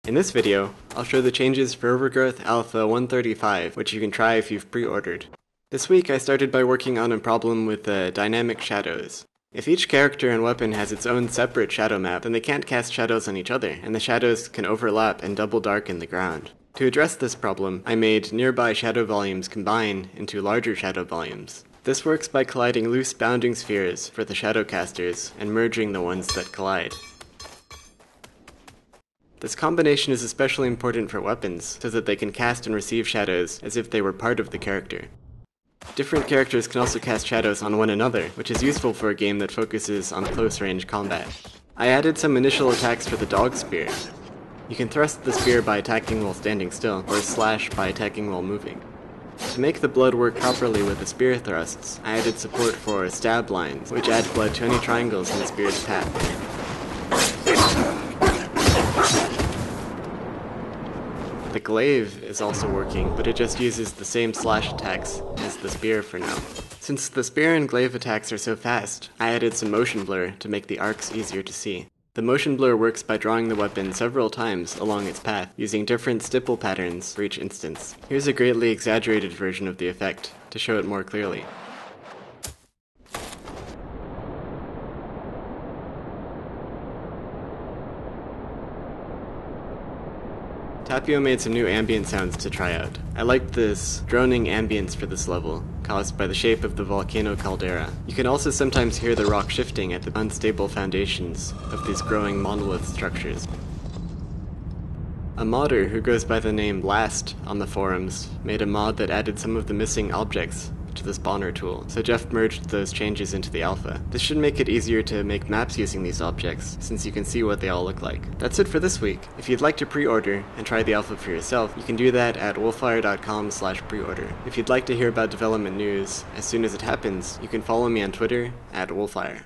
In this video, I'll show the changes for Overgrowth Alpha 135, which you can try if you've pre-ordered. This week I started by working on a problem with the dynamic shadows. If each character and weapon has its own separate shadow map, then they can't cast shadows on each other, and the shadows can overlap and double darken the ground. To address this problem, I made nearby shadow volumes combine into larger shadow volumes. This works by colliding loose bounding spheres for the shadow casters and merging the ones that collide. This combination is especially important for weapons, so that they can cast and receive shadows as if they were part of the character. Different characters can also cast shadows on one another, which is useful for a game that focuses on close-range combat. I added some initial attacks for the dog spear. You can thrust the spear by attacking while standing still, or slash by attacking while moving. To make the blood work properly with the spear thrusts, I added support for stab lines, which add blood to any triangles in the spear's path. The Glaive is also working, but it just uses the same slash attacks as the spear for now. Since the spear and Glaive attacks are so fast, I added some motion blur to make the arcs easier to see. The motion blur works by drawing the weapon several times along its path, using different stipple patterns for each instance. Here's a greatly exaggerated version of the effect, to show it more clearly. Tapio made some new ambient sounds to try out. I liked this droning ambience for this level, caused by the shape of the volcano caldera. You can also sometimes hear the rock shifting at the unstable foundations of these growing monolith structures. A modder who goes by the name Last on the forums made a mod that added some of the missing objects to the spawner tool, so Jeff merged those changes into the alpha. This should make it easier to make maps using these objects, since you can see what they all look like. That's it for this week. If you'd like to pre-order and try the alpha for yourself, you can do that at wolfire.com/preorder. If you'd like to hear about development news as soon as it happens, you can follow me on Twitter at Wolfire.